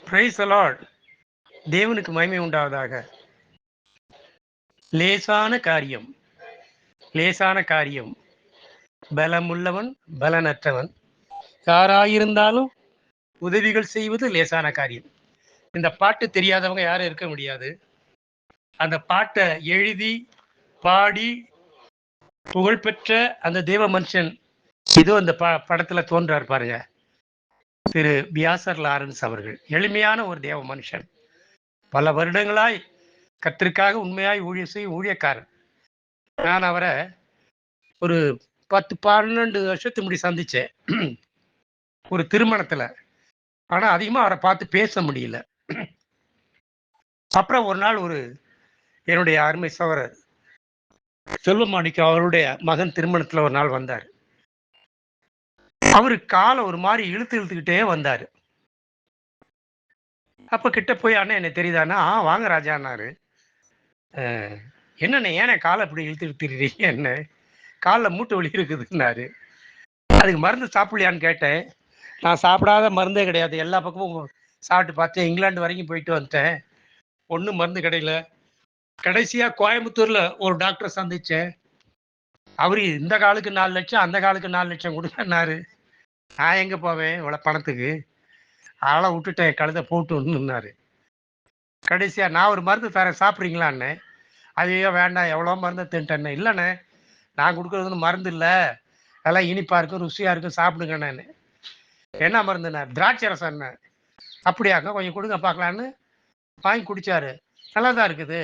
Price the Lord. தேவனுக்கு மகிமை உண்டாவதாக. லேசான காரியம், லேசான காரியம். பலமுள்ளவன் பலனற்றவன், யாராயிருந்தாலும் உதவிகள் செய்வது லேசான காரியம். இந்த பாட்டு தெரியாதவங்க யாரும் இருக்க முடியாது. அந்த பாட்டை எழுதி பாடி புகழ்பெற்ற அந்த தேவ மனுஷன் இதோ அந்த படத்துல தோன்றார் பாருங்க, திரு பியாசர் லாரன்ஸ் அவர்கள். எளிமையான ஒரு தேவ மனுஷன், பல வருடங்களாய் கர்த்தருக்காக உண்மையாய் ஊழியம் செய்யும் ஊழியக்காரன். நான் அவரை ஒரு 10-12 வருஷத்துக்கு முன்னாடி சந்திச்சேன் ஒரு திருமணத்துல. ஆனா அதிகமா அவரை பார்த்து பேச முடியல. அப்புறம் ஒரு நாள் என்னுடைய அருமை சகோதரர் செல்வமாணிக்கம் அவருடைய மகன் திருமணத்துல ஒரு நாள் வந்தார். அவரு காலை ஒரு மாதிரி இழுத்துக்கிட்டே வந்தாரு. அப்ப கிட்ட போய், அண்ணன் என்ன தெரியுதானா? வாங்க ராஜான்னாரு. என்னண்ணே ஏன்னா காலை இப்படி இழுத்துக்கிட்டுறீங்க, என்ன காலில் மூட்டு வலி இருக்குதுன்னாரு. அதுக்கு மருந்து சாப்பிடலையான்னு கேட்டேன். நான் சாப்பிடாத மருந்தே கிடையாது, எல்லா பக்கமும் சாப்பிட்டு பார்த்தேன், இங்கிலாந்து வரைக்கும் போயிட்டு வந்துட்டேன், ஒன்றும் மருந்து கிடையில. கடைசியாக கோயம்புத்தூரில் ஒரு டாக்டரை சந்தித்தேன். அவர் இந்த காலுக்கு 4 லட்சம், அந்த காலுக்கு 4 லட்சம் கொடுங்கன்னாரு. நான் எங்கே போவேன் இவ்வளோ பணத்துக்கு, அதெல்லாம் விட்டுட்டேன், கழுதை போட்டுன்னாரு. கடைசியாக நான் ஒரு மருந்து தரேன், சாப்பிட்றீங்களான்னு. ஐயோ வேண்டாம், எவ்வளோ மருந்து தின்ட்டேன்னு. இல்லைண்ணே, நான் கொடுக்குறது மருந்து இல்லை, அதெல்லாம் இனிப்பாக இருக்கும், ருசியாக இருக்கும், சாப்பிடுங்கண்ணே. என்ன மருந்துண்ணே? திராட்சை ரசம். அப்படியாக்க, கொஞ்சம் கொடுங்க பார்க்கலான்னு வாங்கி குடித்தார். நல்லா தான் இருக்குது.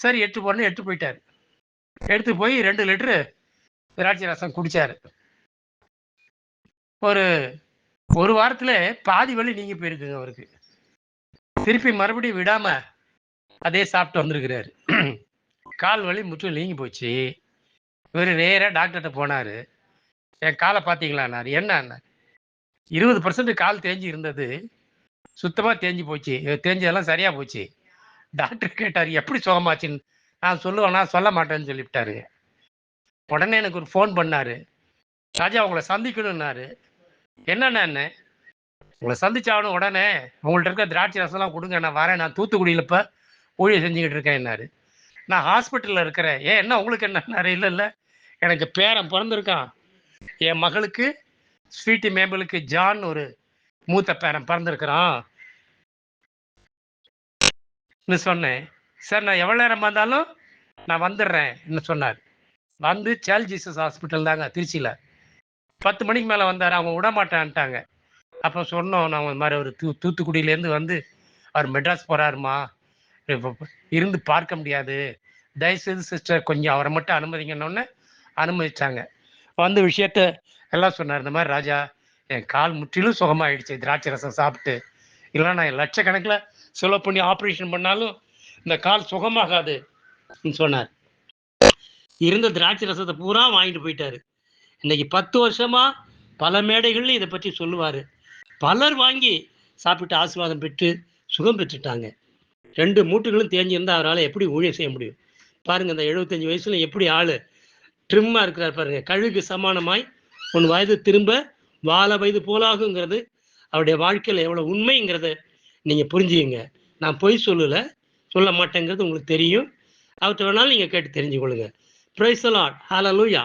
சரி எடுத்து போடணும், எடுத்து போயிட்டார். எடுத்து போய் 2 லிட்டரு திராட்சை ரசம் குடித்தார். ஒரு வாரத்தில் பாதி வலி நீங்கி போயிருக்குங்க அவருக்கு. திருப்பி மறுபடியும் விடாமல் அதே சாப்பிட்டு வந்திருக்கிறாரு. கால் வலி முற்றிலும் நீங்கி போச்சு. இவர் நேராக டாக்டர்கிட்ட போனார். என் காலை பார்த்தீங்களான்னாரு. என்ன 20% கால் தேஞ்சி இருந்தது, சுத்தமாக தேஞ்சு போச்சு, தேஞ்சதெல்லாம் சரியாக போச்சு. டாக்டர் கேட்டார் எப்படி சுகமாச்சுன்னு. நான் சொல்லுவேன்னா சொல்ல மாட்டேன்னு சொல்லிவிட்டாருங்க. உடனே எனக்கு ஒரு ஃபோன் பண்ணார். ராஜா உங்களை சந்திக்கணுன்னாரு. என்னென்ன உங்களை சந்திச்சாகணும், உடனே உங்கள்கிட்ட இருக்க திராட்சை ரசம்லாம் கொடுங்க, நான் வரேன், நான் தூத்துக்குடியில் இப்போ ஊழியம் செஞ்சுக்கிட்டு இருக்கேன் என்னாரு. நான் ஹாஸ்பிட்டலில் இருக்கிறேன். என்ன உங்களுக்கு என்னன்னாரு. இல்லை எனக்கு பேரன் பிறந்திருக்கான், என் மகளுக்கு ஸ்வீட்டி மேம்பலுக்கு ஜான் ஒரு மூத்த பேரன் பிறந்திருக்கிறான் சொன்னேன். சார் நான் எவ்வளோ நேரம் வந்தாலும் நான் வந்துடுறேன் சொன்னார். வந்து சால் ஜீசஸ் ஹாஸ்பிட்டல் தாங்க திருச்சியில். 10 மணிக்கு மேலே வந்தார். அவங்க விட மாட்டேன்ட்டாங்க. அப்போ சொன்னோம், நான் இந்த மாதிரி ஒரு தூத்துக்குடியிலேருந்து வந்து அவர் மெட்ராஸ் போகிறாருமா, இருந்து பார்க்க முடியாது, தயவுசெய்து சிஸ்டர் கொஞ்சம் அவரை மட்டும் அனுமதிங்கன்னொன்னே அனுமதிச்சாங்க. வந்து விஷயத்த எல்லாம் சொன்னார். இந்த மாதிரி ராஜா என் கால் முற்றிலும் சுகமாயிடுச்சு திராட்சை ரசம் சாப்பிட்டு, இல்லைன்னா நான் லட்சக்கணக்கில் செலவு பண்ணி ஆப்ரேஷன் பண்ணாலும் இந்த கால் சுகமாகாது சொன்னார். இருந்த திராட்சை ரசத்தை பூரா வாங்கிட்டு போயிட்டாரு. இன்னைக்கு 10 வருஷமா பல மேடைகள்ல இதை பற்றி சொல்லுவார். பலர் வாங்கி சாப்பிட்டு ஆசீர்வாதம் பெற்று சுகம் பெற்றுட்டாங்க. 2 மூட்டுகளும் தேஞ்சிருந்தால் அவரால் எப்படி ஊழியம் செய்ய முடியும் பாருங்க. இந்த 75 வயசுல எப்படி ஆளு ட்ரிம்மா இருக்கிறார் பாருங்க. கழுகு சமானமாய் உன் வயது திரும்ப வாழ வயது போலாகுங்கிறது அவருடைய வாழ்க்கையில் எவ்வளோ உண்மைங்கிறத நீங்கள் புரிஞ்சுங்க. நான் பொய் சொல்ல மாட்டேங்கிறது உங்களுக்கு தெரியும். அவற்றை வேணாலும் நீங்கள் கேட்டு தெரிஞ்சுக்கொள்ளுங்க. Praise the lord. ஹல்லேலூயா.